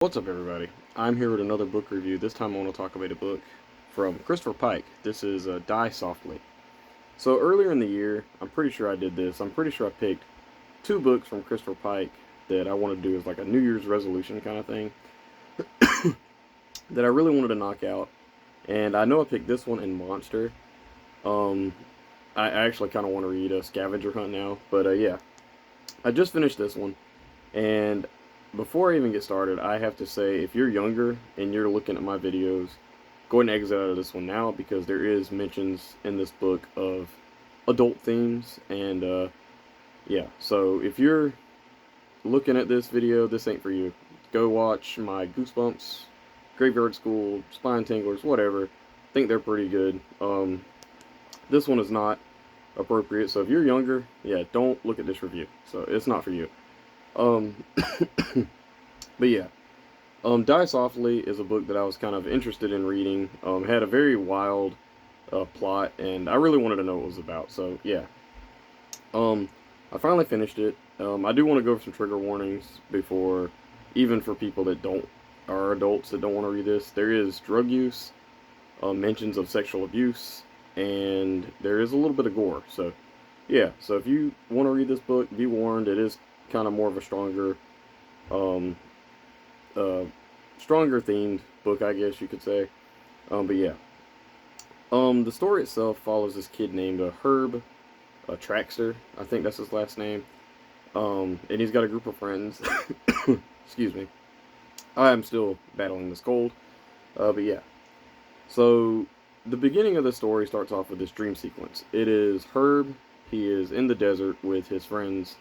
What's up, everybody? I'm here with another book review. This time I want to talk about a book from Christopher Pike. This is Die Softly. So earlier in the year, I'm pretty sure I did this. I'm pretty sure I picked two books from Christopher Pike that I want to do as like a New Year's resolution kind of thing that I really wanted to knock out. And I know I picked this one and Monster. Um, I actually kind of want to read a Scavenger Hunt now, but yeah, I just finished this one. And before I even get started, I have to say, if you're younger and you're looking at my videos, go ahead and exit out of this one now because there is mentions in this book of adult themes. And yeah, so if you're looking at this video, this ain't for you. Go watch my Goosebumps, Graveyard School, Spine Tinglers, whatever. I think they're pretty good. This one is not appropriate, so if you're younger, yeah, don't look at this review. So it's not for you. Um, but yeah, Die Softly is a book that I was kind of interested in reading. Had a very wild plot, and I really wanted to know what it was about. So yeah, um, I finally finished it. I do want to go over some trigger warnings before, even for people that don't are adults that don't want to read this. There is drug use, mentions of sexual abuse, and there is a little bit of gore. So yeah, so if you want to read this book, be warned. It is kind of more of a um, uh, stronger themed book, I guess you could say. But yeah, the story itself follows this kid named Herb Traxter. I think that's his last name. And he's got a group of friends. Excuse me. I am still battling this cold. But yeah, so the beginning of the story starts off with this dream sequence. It is Herb. He is in the desert with his friends,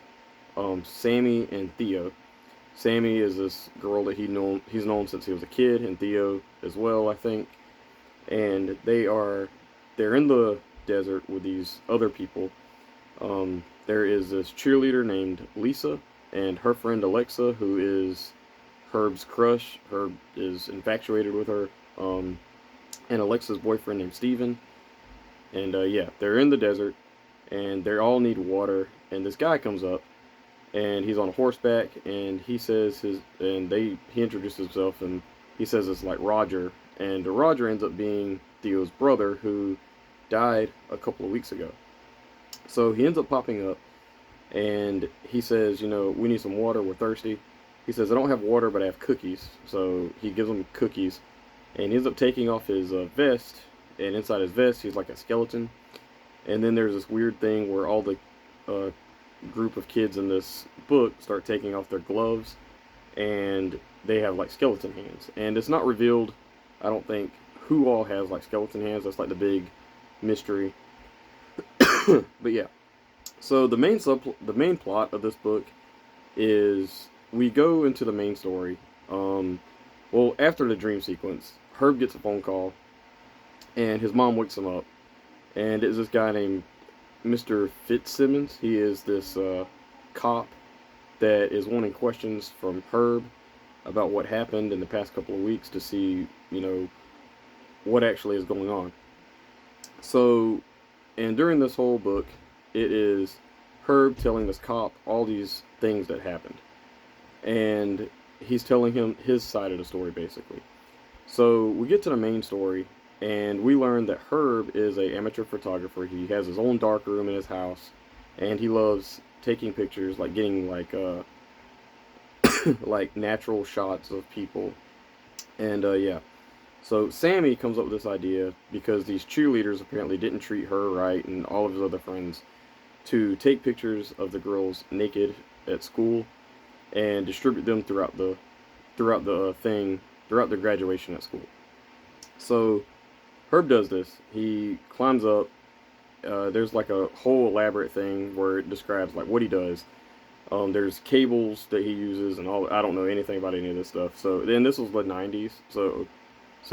Sammy and Theo. Sammy is this girl that he's known since he was a kid, and Theo as well, I think. And they're in the desert with these other people. There is this cheerleader named Lisa and her friend Alexa, who is Herb's crush. Herb is infatuated with her. And Alexa's boyfriend named Steven. And yeah, they're in the desert, and they all need water. And this guy comes up, and he's on horseback, and he introduces himself, and he says it's like Roger, and Roger ends up being Theo's brother who died a couple of weeks ago. So he ends up popping up, and he says, we need some water, we're thirsty. He says, I don't have water, but I have cookies. So he gives them cookies, and he ends up taking off his vest, and inside his vest he's like a skeleton. And then there's this weird thing where all the uh, group of kids in this book start taking off their gloves, and they have like skeleton hands. And it's not revealed, I don't think, who all has like skeleton hands. That's like the big mystery. But yeah, so the main plot of this book is we go into the main story. Well, after the dream sequence, Herb gets a phone call, and his mom wakes him up, and it's this guy named Mr. Fitzsimmons. He is this cop that is wanting questions from Herb about what happened in the past couple of weeks to see, what actually is going on. So, and during this whole book, it is Herb telling this cop all these things that happened. And he's telling him his side of the story, basically. So, we get to the main story, and we learn that Herb is an amateur photographer. He has his own dark room in his house, and he loves taking pictures, like getting like natural shots of people. And yeah, so Sammy comes up with this idea because these cheerleaders apparently didn't treat her right and all of his other friends to take pictures of the girls naked at school and distribute them throughout the graduation at school. So Herb does this. He climbs up. There's like a whole elaborate thing where it describes like what he does. There's cables that he uses and all. I don't know anything about any of this stuff. So then this was the '90s. So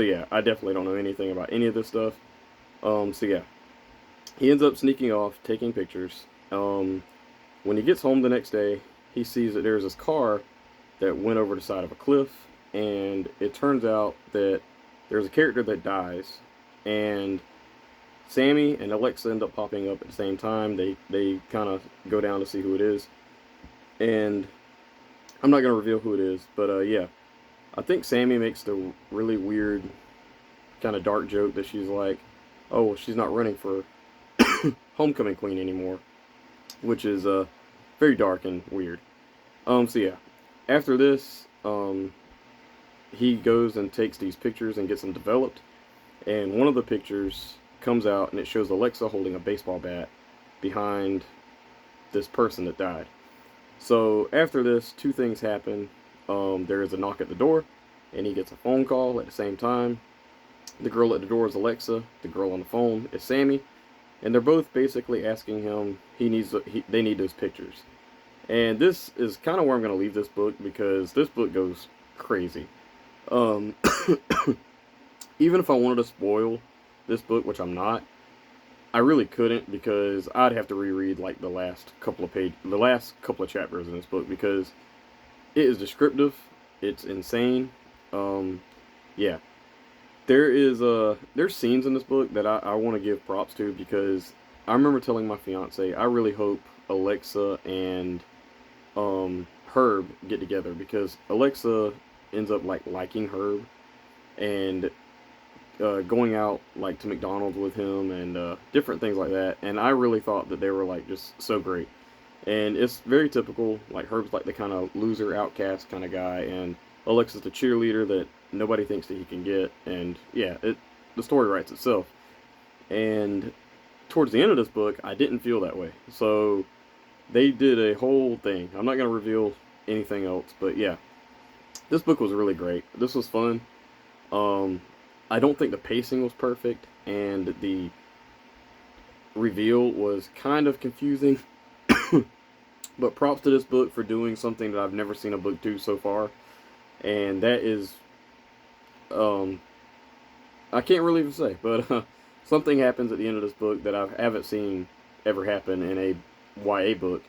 yeah, I definitely don't know anything about any of this stuff. So yeah, he ends up sneaking off, taking pictures. When he gets home the next day, he sees that there's this car that went over the side of a cliff, and it turns out that there's a character that dies, and Sammy and Alexa end up popping up at the same time. They kind of go down to see who it is, and I'm not gonna reveal who it is, but yeah, I think Sammy makes the really weird, kind of dark joke that she's like, "Oh, well, she's not running for homecoming queen anymore," which is very dark and weird. So yeah, after this, he goes and takes these pictures and gets them developed. And one of the pictures comes out and it shows Alexa holding a baseball bat behind this person that died. So after this, two things happen. There is a knock at the door, and he gets a phone call at the same time. The girl at the door is Alexa. The girl on the phone is Sammy, and they're both basically asking him they need those pictures. And this is kind of where I'm going to leave this book because this book goes crazy. Um, Even if I wanted to spoil this book, which I'm not, I really couldn't because I'd have to reread like the last couple of chapters in this book because it is descriptive. It's insane. Yeah, there's scenes in this book that I want to give props to because I remember telling my fiance I really hope Alexa and Herb get together because Alexa ends up like liking Herb and going out like to McDonald's with him and different things like that. And I really thought that they were like just so great. And it's very typical. Like Herb's like the kind of loser, outcast kind of guy, and Alexa's the cheerleader that nobody thinks that he can get. And yeah, the story writes itself. And towards the end of this book, I didn't feel that way. So they did a whole thing. I'm not gonna reveal anything else, but yeah, this book was really great. This was fun. Um, I don't think the pacing was perfect, and the reveal was kind of confusing. But props to this book for doing something that I've never seen a book do so far, and that is, um, I can't really even say, but something happens at the end of this book that I haven't seen ever happen in a YA book.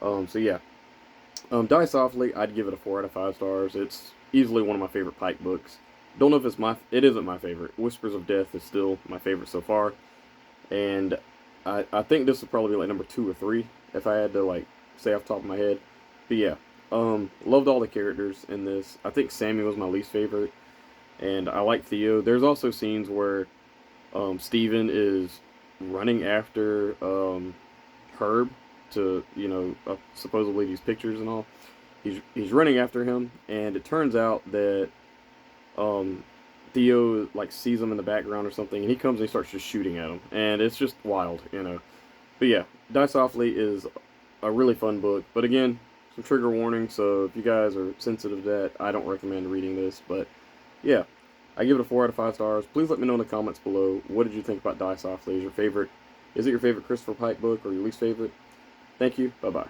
So yeah, Die Softly, I'd give it a 4 out of 5 stars. It's easily one of my favorite Pike books. Don't know if it isn't my favorite. Whispers of Death is still my favorite so far, and I think this would probably be like number 2 or 3 if I had to like say off the top of my head. But yeah, loved all the characters in this. I think Sammy was my least favorite, and I like Theo. There's also scenes where Steven is running after Herb to supposedly these pictures and all. He's running after him, and it turns out that Theo like sees him in the background or something, and he comes and he starts just shooting at him, and it's just wild. But yeah, Die Softly is a really fun book, but again, some trigger warning, so if you guys are sensitive to that, I don't recommend reading this. But yeah, I give it a 4 out of 5 stars. Please let me know in the comments below, what did you think about Die Softly? Is it your favorite Christopher Pike book or your least favorite? Thank you. Bye bye.